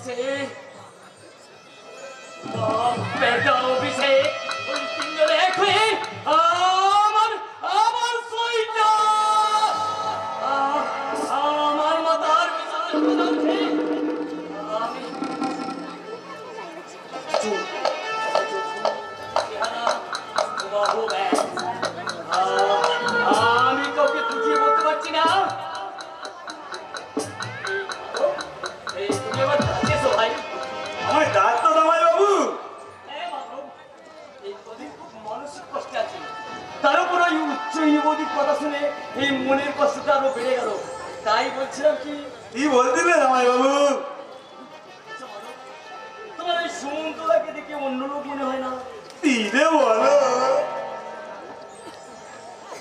অফিসে বেটা অফিসে ওই তিনজনে এক হয়ে আমার আমার সইটা আমার মাথার পিছনে বলছে আমি আমি কাউকে বুঝিয়ে বলতে পারছি না। আমার ডাক্তার জামাই বাবু মানসিক কষ্টে আছে, তার উপর ওই উচ্চ ইউবদিক কথা শুনে এই মনের কষ্টটা আরো বেড়ে গেল। তাই বলছিলাম কি বলছিলে জামাই বাবু? তোমার ওই সুমন্তদাকে দেখে অন্য লোক মনে হয় না? দিলে বলো।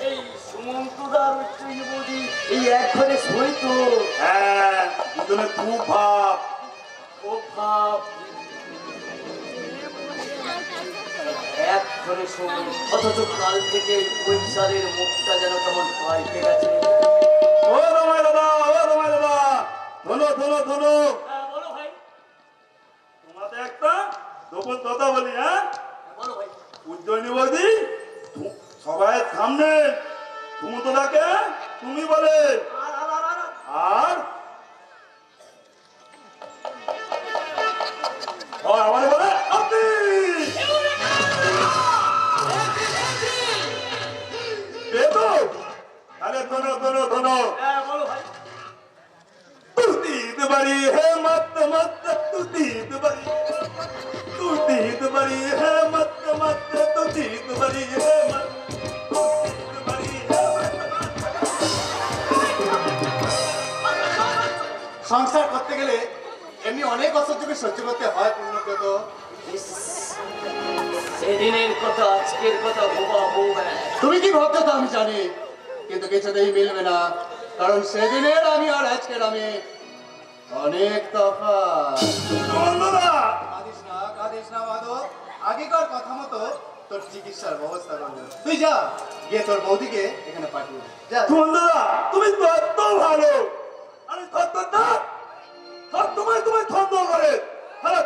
এই সুমন্তদার উচ্চ ইউবদি এই এক ঘরে সই তো? হ্যাঁ, দুজনে খুব ভাব। ও ভাব এক ঘরে সই, অথচ কাল থেকে কৈশারের মুখটা যেন কেমন পাল্টে গেছে। ও জামাই দাদা, ও জামাই দাদা, ধরো ধরো ধরো। বলো ভাই। তোমাতে একটা গোপন কথা বলি। হ্যাঁ বলো ভাই। উজ্জয়িনী বৌদি সবাই সামনে সুমন্তদাকে তুমি বলে, আর আমার বলে আপনি। পেতো তাহলে ধরো ধরো ধরো। বলো ভাই। তুই বাড়ি হে মত মত, তুই বাড়ি বাড়ি হে মত মত, তুই বাড়ি হে মত। সংসার করতে গেলে এমনি অনেক অসহ্যকে সহ্য করতে হয় পূর্ণব্রত। সেদিনের কথা আজকের কথা হুবহু এক। তুমি কি ভাবছো তা আমি জানি, কিন্তু কিছুতেই মিলবে না, কারণ সেদিনের আমি আর আজকের আমি অনেক তফাৎ। কাঁদিস না মাধব, আগেকার কথা মতো তোর চিকিৎসার ব্যবস্থা করবো। তুই যা গিয়ে তোর বৌদিকে এখানে পাঠিয়ে যা। তুমি তো এত ভালো। আরে তোমায় তোমায় ছন্দ করে। আরে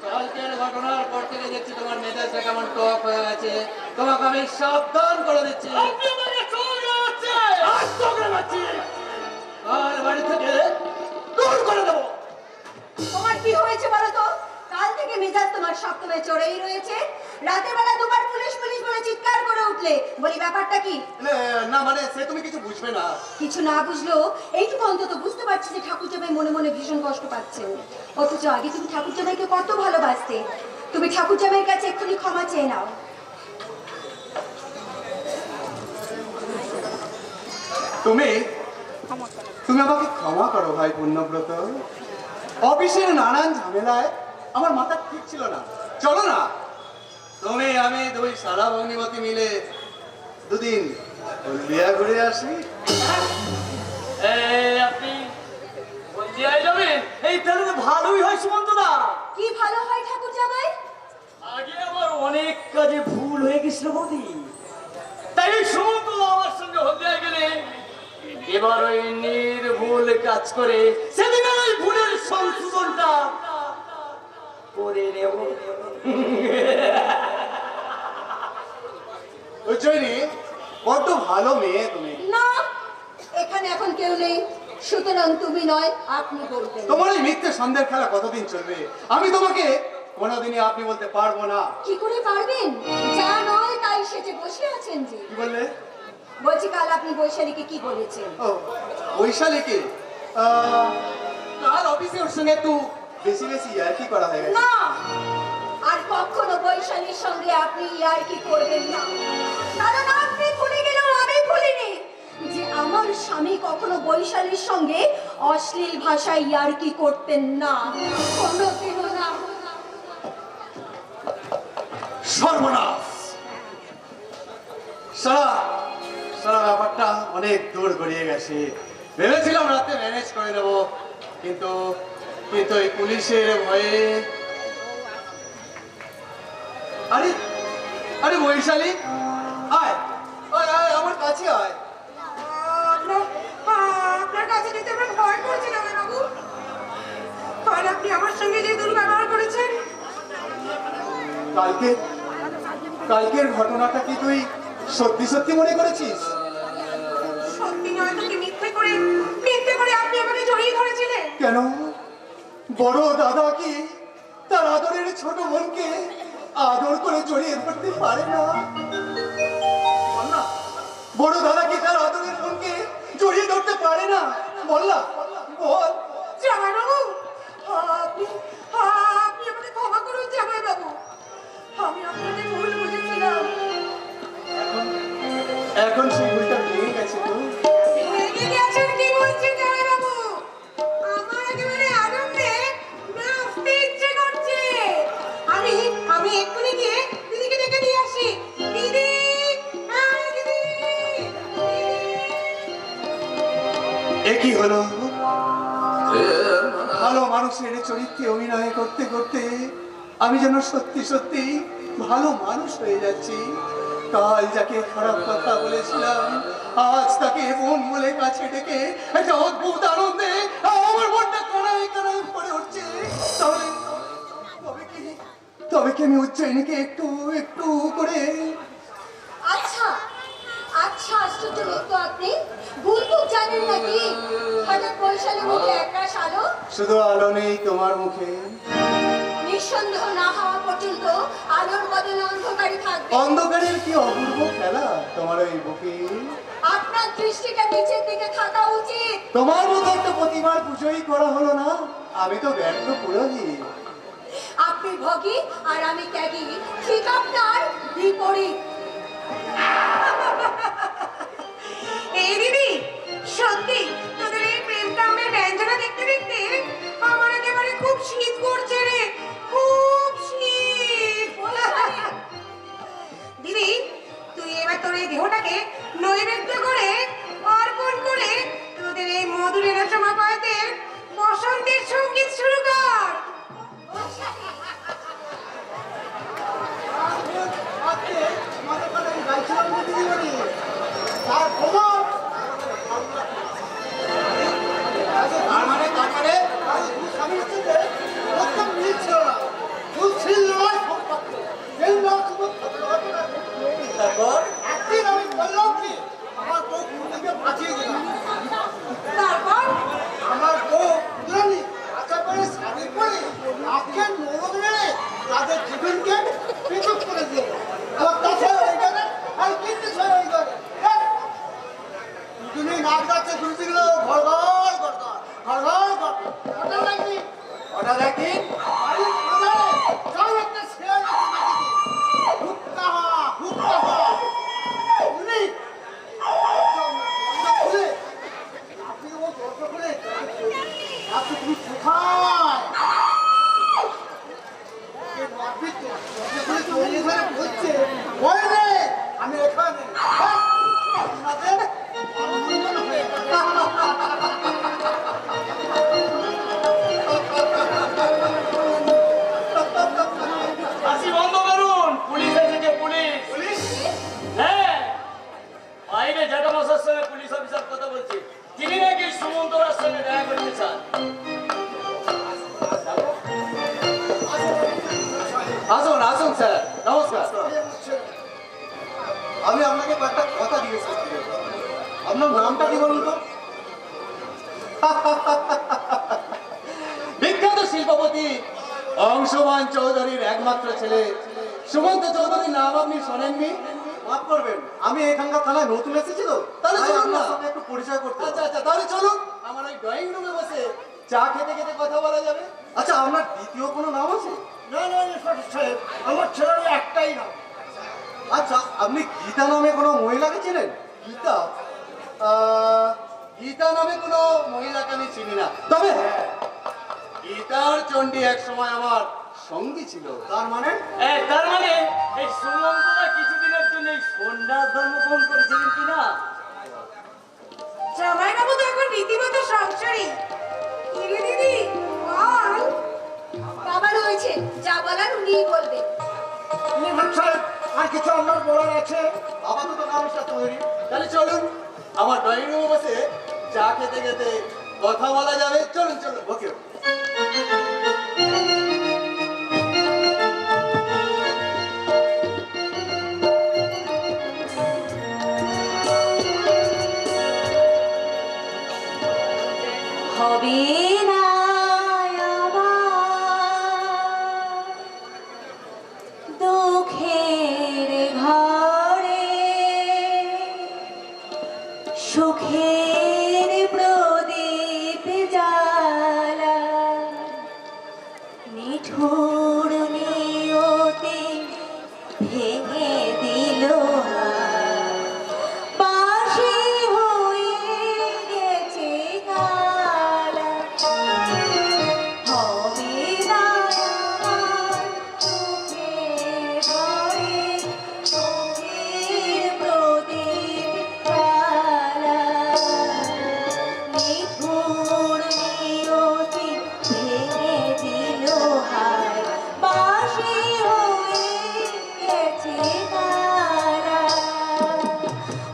কালকের ঘটনার পর থেকে দেখছি তোমার মেজাজটা কেমন টক হয়ে গেছে। তোমাকে আমি সাবধান করে দিচ্ছি, আর বাড়ি থেকে দূর করে দেবো। তোমার কি হয়েছে বলো তো? কাল থেকে মেজাজ তোমার সপ্তমে চড়েই রয়েছে। রাতের বেলা দুবার পুলিশ পুলিশ বলে চিৎকার করে উঠলে, বলি ব্যাপারটা কি? না মানে সে তুমি কিছু বুঝবে না। কিছু না বুঝলেও এইটুকু অন্তত বুঝতে পারছি যে ঠাকুরজামাই মনে মনে ভীষণ কষ্ট পাচ্ছেন। অথচ আগে তুমি ঠাকুরজামাইকে কত ভালোবাসতে। তুমি ঠাকুরজামাইয়ের কাছে এক্ষুনি ক্ষমা চেয়ে নাও। তুমি আমাকে ক্ষমা করো ভাই পূর্ণব্রত। অফিসের নানান ঝামেলায় আমার মাথা ঠিক ছিল না। চলো না তুমি আমি দুই সারা ভগ্নিপতি মিলে দুদিন হলদিয়া ঘুরে আসি। আপনি হলদিয়ায় যাবেন? এই তাহলে তো ভালোই হয় সুমন্তদা। কি ভালো হয় ঠাকুরজামাই? আগে আমার অনেক কাজে ভুল হয়ে গেছিল বৌদি, তাই সুমন্তদা আমার সঙ্গে হলদিয়ায় গেলে এবার ওই নির্ভুল কাজ করে সেদিনের ওই ভুলের সংশোধনটা করে নেব। উজ্জয়িনী বড্ড ভালো মেয়ে তুমি। না, এখানে এখন কেউ নেই, সুতরাং তুমি নয় আপনি বলবেন। তোমার এই মিথ্যে সন্দেহের খেলা কতদিন চলবে? আমি তোমাকে কোনোদিনই আপনি বলতে পারবো না। কি করে পারবেন? যা নয় তাই সেজে বসে আছেন যে। কি বললে? বলছি কাল আপনি বৈশালীকে কি বলেছেন? ও বৈশালীকে কাল অফিসে ওর সঙ্গে একটু বেশি বেশি ইয়ার্কি করা হয়ে গেছে। না, আর কখনো বৈশালীর সঙ্গে আপনি ইয়ার্কি করবেন না, কারণ আপনি ভুলে গেলেও আমি ভুলিনি যে আমার স্বামী কখনো বৈশালীর সঙ্গে অশ্লীল ভাষায় ইয়ার্কি করতেন না, কোনোদিনও না। সর্বনাশ! সারা ব্যাপারটা অনেক দূর গড়িয়ে গেছে। ভেবেছিলাম রাতে ম্যানেজ করে নেব, কিন্তু এই পুলিশের ভয়ে। আরে আরে বৈশালী, আয় আয় আয় আমার কাছে আয়। আপনার কাছে যেতে আমার ভয় করছে না বাবু। কাল আপনি আমার সঙ্গে যে দুর্ব্যবহার করেছেন, কালকের ঘটনাটা কি তুই সত্যি সত্যি মনে করেছিস? সত্যি নয় তোকে মিথ্যে করে আপনি আমাকে জড়িয়ে ধরেছিলেন। কেন বড় দাদা কি তার আদরের ছোট বোনকে আদর করে জড়িয়ে ধরতে পারে না? বল না, বড় দাদা কি তার আদরের বোনকে জড়িয়ে ধরতে পারে না? বল না, বল। জামাইবাবু, আপনি আমাকে ক্ষমা করুন জামাইবাবু। আমি আপনাকে ভুল বুঝেছিলাম। এখন সেই ভুলটা ভেঙে গেছে তো। ভেঙে গেছেন কি বলছেন জামাইবাবু? আমার একেবারে আনন্দে নাচতে ইচ্ছে করছে। আমি এক্ষুনি গিয়ে দিদিকে ডেকে নিয়ে আসি। দিদি, দিদি। এ কি হলো? ভালো মানুষের চরিত্রে অভিনয় করতে করতে আমি যেন সত্যি সত্যি ভালো মানুষ হয়ে যাচ্ছি। কাল যাকে খারাপ কথা বলেছিলাম, আজ তাকে বোন বলে কাছে ডেকে একটা অদ্ভুত আনন্দে আমার মনটা কানায় কানায় ভরে উঠছে। তাহলে তবে কি আমি উজ্জয়িনীকে একটু একটু করে আচ্ছা আচ্ছা, আশ্চর্য লোক তো আপনি। ভুল খুব জানেন নাকি? হঠাৎ বৈশালী মুখে একরাশ আলো। শুধু আলো নেই তোমার মুখে, নিঃসন্দেহ না হওয়া পর্যন্ত আলোর বদলে অন্ধকারই থাকবে। অন্ধকারের কি অপূর্ব খেলা তোমার ওই বুকে। আপনার দৃষ্টিটা নিচের দিকে থাকা উচিত। তোমার মতো একটা প্রতিমার পুজোই করা হলো না। আমি তো ব্যর্থ পুরোহিত। আপনি ভোগী আর আমি ত্যাগী, ঠিক আপনার বিপরীত। এই দিদি, সত্যি তোদের এই প্রেম কামের ব্যঞ্জনা দেখতে দেখতে আমার একেবারে খুব শীত করছে রে, খুব শীত। দিদি, তুই এবার তোর এই দেহটাকে নৈবেদ্য করে অর্পণ করে তোদের এই মধুরের সমাপয়তের বসন্তের সঙ্গীত শুরু কর। তারপর আমার বউ দুরানি আশা করে শাড়ি পরে আজকের নরম মেরে তাদের জীবনকে পৃথক করে দিল। আমার কাছে হয়ে গেলে আর কিন্তু সে হয়ে গেলে দুজনে নাচ গাচ্ছে শুরু দিল। ঘর ঘর ঘর ঘর ঘর ঘর ওটা লাগবি ওটা দেখি। যাও একটা শেয়ার হুক্কা হুক্কা উনি খুলে আপনি ও দরজা খুলে আপনি তুমি কোথায় বলছে ভয় নেই, আমি এখানে। আপনাদের অমঙ্গল হয়ে গেছে। হাসি বন্ধ করুন, পুলিশ এসেছে, পুলিশ। হ্যাঁ, বাইরে জ্যাঠামশার সঙ্গে পুলিশ অফিসার কথা বলছে। তিনি নাকি সুমন্তরার সঙ্গে দেখা করতে চান। আসুন আসুন স্যার, নমস্কার। আমি আপনাকে কয়েকটা কথা দিয়েছি। আপনার নামটা কি বলুন তো? বিখ্যাত শিল্পপতি অংশমান চৌধুরীর একমাত্র ছেলে সুমন্ত চৌধুরীর নাম আপনি শোনেননি? মাফ করবেন, আমি এখানকার থানায় নতুন এসেছি তো, তাহলে চলুন না একটু পরিচয় করতে। আচ্ছা আচ্ছা, তাহলে চলুন আমার ওই ড্রয়িং রুমে বসে চা খেতে খেতে কথা বলা যাবে। আচ্ছা, আপনার দ্বিতীয় কোনো নাম আছে? না না সাহেব, আমার ছেলের একটাই নাম। আচ্ছা, আপনি গীতা নামে কোনো মহিলাকে চেনেন? গীতা? গীতা নামে কোনো মহিলাকে আমি চিনি না, তবে হ্যাঁ, গীতার চণ্ডী এক সময় আমার সঙ্গী ছিল। তার মানে? তার মানে এই সুমন্তরা কিছুদিনের জন্য এই সন্ন্যাস ধর্ম গ্রহণ করেছিলেন কিনা? জামাইবাবু তো এখন রীতিমতো সংসারী। কি রে দিদি, বল। বাবা রয়েছে, যা বলার উনিই বলবেন। সাহেব, আর কিছু আমার বলার আছে? আপাতত কাজটা তৈরি। তাহলে চলুন আমার ড্রয়িং রুমে বসে চা খেতে খেতে কথা বলা যাবে। চলুন চলুন। ওকে। হবে না দুঃখের ঘরে সুখের প্রদীপ জ্বালা নিঠুর নিয়তি ভেঙে দিল বাঁশি হয়ে গেছে গালা হবে না আমার চোখের ঘরে চোখের প্রদীপ জ্বালা নিঠুর নিয়তি ভেঙে দিল হায় বাঁশি হয়ে গেছে গালা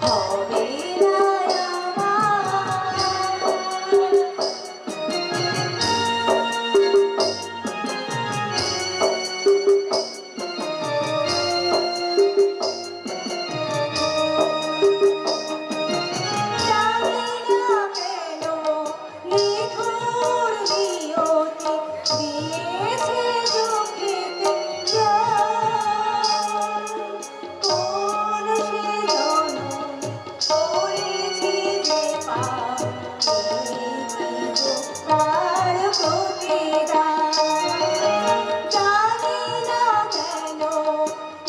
হবে না আমার জানি না কেন নিঠুর নিয়তি দিয়েছে চোখেতে জল। কোন সে জনম করেছি যে পাপ, পেয়েছি তার প্রতিদান। জানি না কেন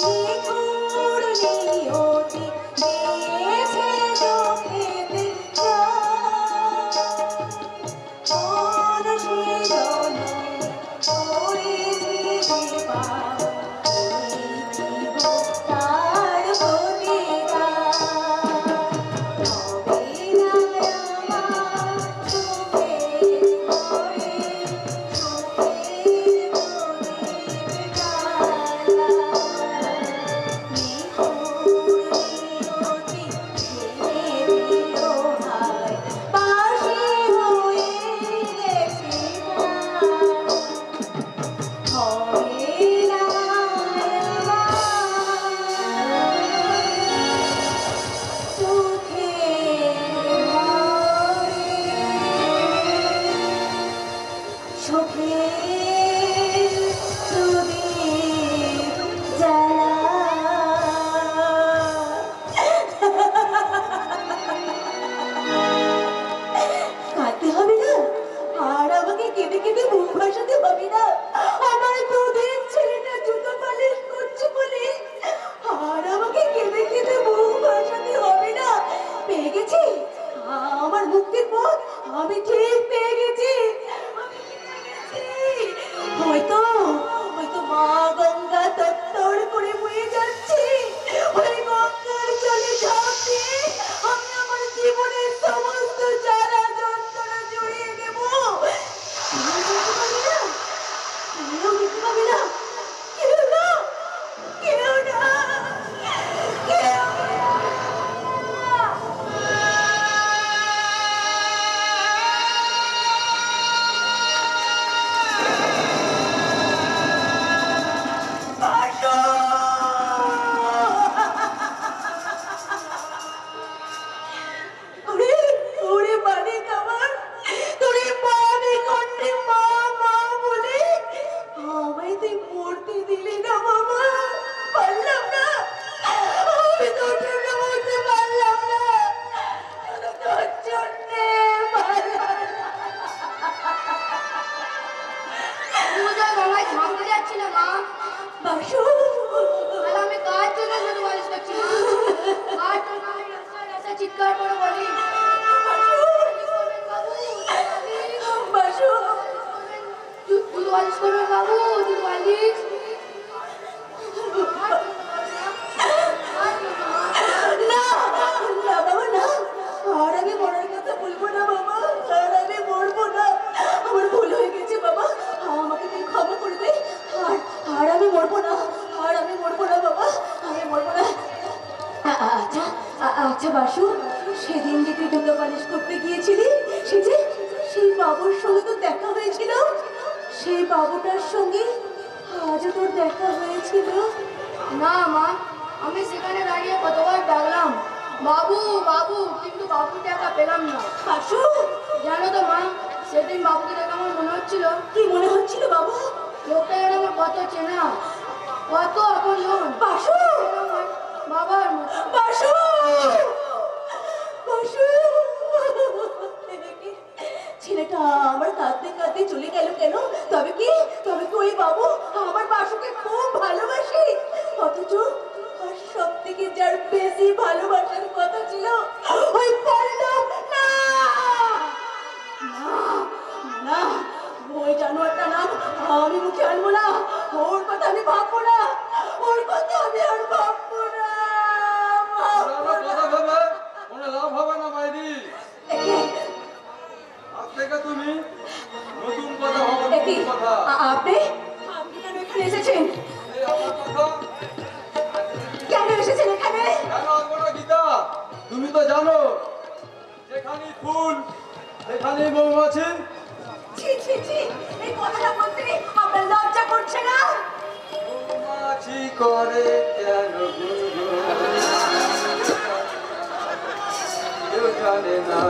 নিঠুর নিয়তি দিয়েছে চোখেতে জল। কোন সে জনম করেছি যে পাপ, পেয়েছি তার প্রতিদান। হবে না আমার চোখের ঘরে সুখের প্রদীপ জ্বালা নিঠুর নিয়তি ভেঙে দিল হায় বাঁশি হয়ে গেছে গালা হবে না আমার চোখের ঘরে সুখের প্রদীপ জ্বালা। কাঁদতে হবে না আর আমাকে কেঁদে কেঁদে মুখ ভাসাতে হবে না। আমার দুধের ছেলেটা জুতো পালিশ করছে বলে আর আমাকে কেঁদে কেঁদে মুখ ভাসাতে হবে না। পেয়ে গেছি আমার মুক্তির পথ, আমি ঠিক পেয়ে গেছি। আমি পেয়ে গেছি। হয়তো হয়তো মা গঙ্গা তত্তর করে বয়ে যাচ্ছে। ওই গঙ্গার জলে ঝাঁপ দিয়ে আমি আমার জীবনের সমস্ত জ্বালা যন্ত্রণা জড়িয়ে নেব। কেউ যেতে পারবে না, কেউ যেতে পারবে না, কেউ না, কেউ না, কেউ না। ওরে ওরে মানিক আমার, তোরে পাবে কণ্ঠে মা মা বলে আমায় তুই মরতে দিলি না বাবা। পারলাম না, আমি তোর জন্য মরতে পারলাম না, শুধু তোর জন্যে পারলাম না। পূজা বাবাই থামতে যাচ্ছি না মা। বাসু আর আমি কার জন্য শুধু বলিস করছি মা? আর তোর মায়ের রাস্তায় রাস্তায় চিৎকার করে বলি বাসু দুধ বালিশ করবেন বাবু, দুধ বালিশ। না না বাবা না, আর আমি মরার কথা বলবো না বাবা, আর আমি মরবো না। আমার ভুল হয়ে গেছে বাবা, আমাকে তুই ক্ষমা করে দে। আর আর আমি মরবো না, আর আমি মরবো না বাবা, আমি আচ্ছা বাসু, সেদিন যে তুই দুটো পালিশ করতে গিয়েছিলি, সেই বাবুর সঙ্গে তো দেখা হয়েছিল। সেই বাবুটার সঙ্গে আজও তোর দেখা হয়েছিল? না মা, আমি সেখানে দাঁড়িয়ে কতবার ডাকলাম বাবু বাবু, কিন্তু বাবুর দেখা পেলাম না। বাসু, জানো তো মা, সেদিন বাবুকে দেখে আমার মনে হচ্ছিল কি মনে হচ্ছিল বাবা? লোকটা যেন আমার কত চেনা, কত আপনজন। বাসু, আমার বাবার মতো। বাসু, বাসু, ছেলেটা আমার কাঁদতে কাঁদতে চলে গেল কেন? তবে কি ওই বাবু আমার বাসুকে খুব ভালোবাসে, অথচ সব থেকে যার বেশি ভালোবাসার কথা ছিল ওই পল্লব। না না না, ওই জানোয়ারটা নাম আমি মুখে আনবো না, ওর কথা আমি ভাববো না, ওর কথা আমি আর ভাববো না, ভাববো না। কথা ভেবে কোনো লাভ হবে না মাইরি। একে, আজ থেকে তুমি নতুন কথা ভাবো, একে, নতুন কথা। আপনি কেন এখানে এসেছেন? এই আমার কথা কেন এসেছেন এখানে? কেন আসবো না গীতা? তুমি তো জানো যেখানে ফুল সেখানেই মৌমাছি। ছি ছি ছি, এই কথাটা বলতে আপনার লজ্জা করছে না? মৌমাছি করে কেন গুনগুন, কেউ জানে না।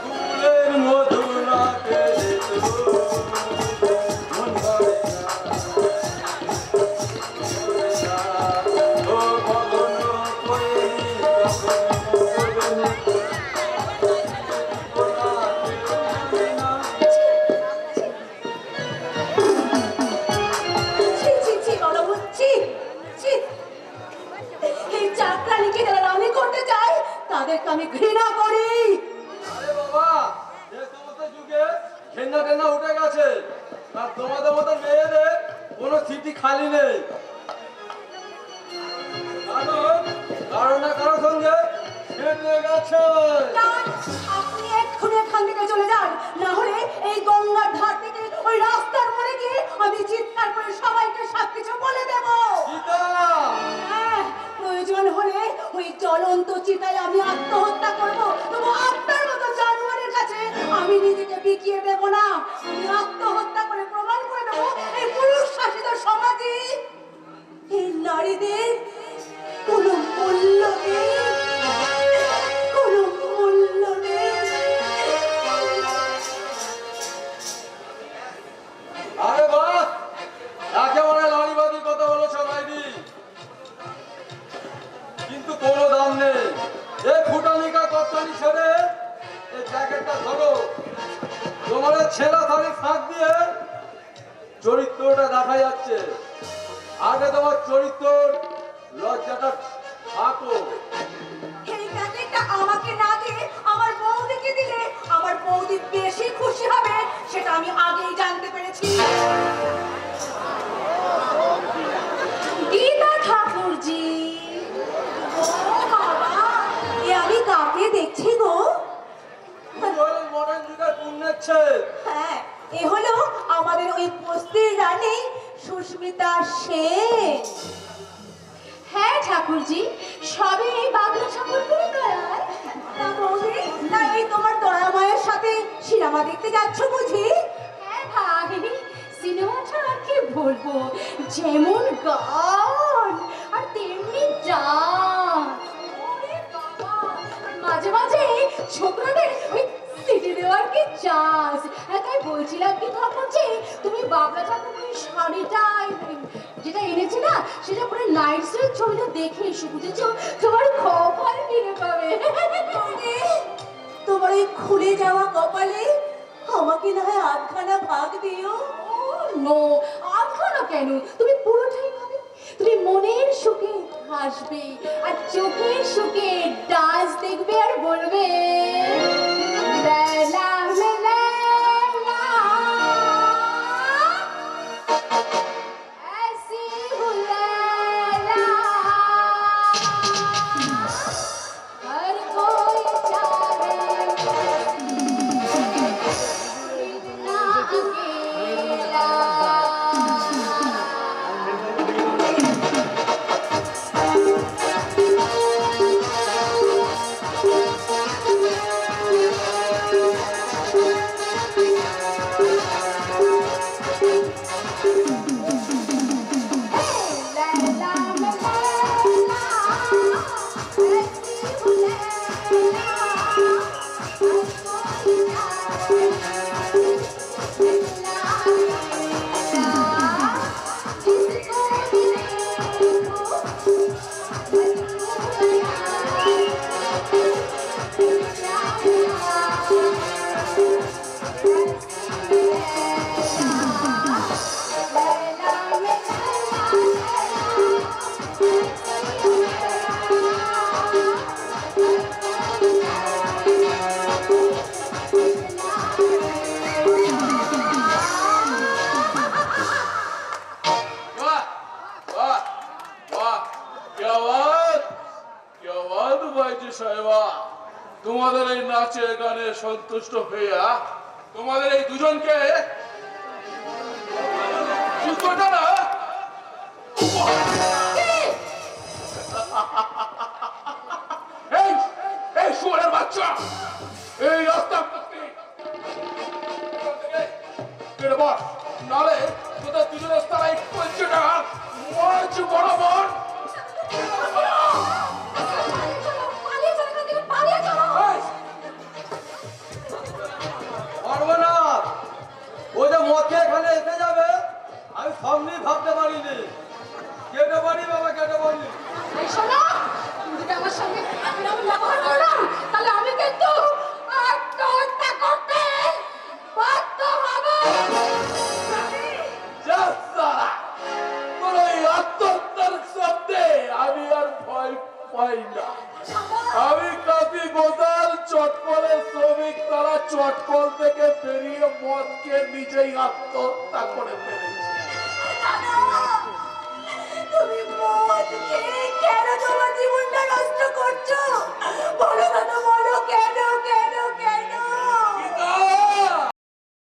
ফুলের মধু না পেলে তো মন ভরে না, ভরে না। ও ভগবান কইনি কখনো বলবেন না। ছি ছি ছি, বলা হচ্ছি ছি। এই চাকরানিকে যারা রানী করতে চায় তাদেরকে আমি ঘৃণা করি। আরে বাবা, যে সমস্ত যুগে ঘেন্না টেন্না উঠে গেছে, আর তোমাদের মতো মেয়েদের কোনো সিটি খালি নেই। কারণ না কারোর সঙ্গে হেঁটে গেছে। কারণ আপনি এক্ষুনি এখান থেকে চলে যান, না হলে এই গঙ্গার ধার থেকে ওই রাস্তার মোড়ে গিয়ে আমি চিৎকার করে সবাইকে সবকিছু বলে দেবো। গীতা, হ্যাঁ, প্রয়োজন হলে ওই জ্বলন্ত চিতায় আমি আত্মহত্যা করব, তবু আপনার মতো জানোয়ারের কাছে আমি নিজেকে বিকিয়ে দেব না। আমি আত্মহত্যা করে প্রমাণ করে দেবো এই পুরুষ শাসিত সমাজে এই নারীদের কোনো মূল্য নেই, কোনো মূল্য নেই। আরে বাস, একেবারে নারীবাদী কথা বলেছো ভাইদি, কিন্তু কোনো দাম নেই। এই ফুটানিকা কপ্তানি ছেড়ে এই জ্যাকেটটা ধরো। তোমার ছেঁড়া শাড়ির ফাঁক দিয়ে চরিত্রটা দেখা যাচ্ছে। আগে তোমার চরিত্র লজ্জাটা থাকো। এই প্যাকেটটা আমাকে না দিয়ে আমার বৌদিকে দিলে আমার বৌদি বেশি খুশি হবে, সেটা আমি আগেই জানতে পেরেছি। গীতা ঠাকুরজি, ও বাবা, এ আমি কাকে দেখছি গো? মডার্ন যুগের পুণ্যেচ্ছে। হ্যাঁ, এ হলো আমাদের ওই বস্তির রানী সুস্মিতা সেন। হ্যাঁ ঠাকুরজি, সবে এই বাংলা ঠাকুর করে দয়ায়। না বৌদি, না এই তোমার দয়া মায়ের সাথে সিনেমা দেখতে যাচ্ছ বুঝি? হ্যাঁ ভাই, সিনেমা ছাড়া কি বলবো, যেমন গান আর তেমনি ডান্স। ওরে বাবা, মাঝে মাঝে ছোকরাদের ওই সিটি দেওয়ার কি চাস। তাই বলছিলাম কি ঠাকুরজি, তুমি বাবলা ঠাকুরের শাড়িটা যেটা এনেছে না, সেটা পরে নাইট স্যুট ছবিটা দেখে এসে বুঝেছ, তোমার কপাল ফিরে পাবে। তোমার এই খুলে যাওয়া কপালে আমাকে না হয় আধখানা ভাগ দিও। নো, আধখানা কেন, তুমি পুরোটাই পাবে। তুমি মনের সুখে হাসবে আর চোখের সুখে ডান্স দেখবে আর বলবে লা লা লা লা, ऐसी हूँ लैला, हर कोई चाहे इतना अकेला। क्या बात भाईजी साहेबा তোমাদের এই নাচে গানে সন্তুষ্ট হইয়া তোমাদের এই দুজনকে জুতোটা না এই এই শুয়ারের বাচ্চা এই রাস্তা কেটে বস নালে তোদের দুজনের তারাই করছে না মঞ্চ বরাবর পালিয়ে চলো এখান থেকে, পালিয়ে চলো। পারবো না। ওই যে মদ খেয়ে এখানে এসে যাবে আমি সামনেই ভাবতে পারিনি। কেটে পারি বাবা, কেটে পারি। এই শোনো, তুমি যদি আমার সঙ্গে এরকম ব্যবহার করো না, তাহলে আমি কিন্তু আত্মহত্যা করতে বাধ্য হব। Just সারা তোর ওই আত্মহত্যার শব্দে আমি আর ভয় পাই না। আমি কাফি গোদাল চটকলে শ্রমিক তারা চটকল থেকে বেরিয়ে মদকে নিজেই আত্মহত্যা করে ফেলেছে। তুমি মদ খেয়ে কেন তোমার জীবনটা নষ্ট করছো? বলো দাদা, বলো কেন কেন?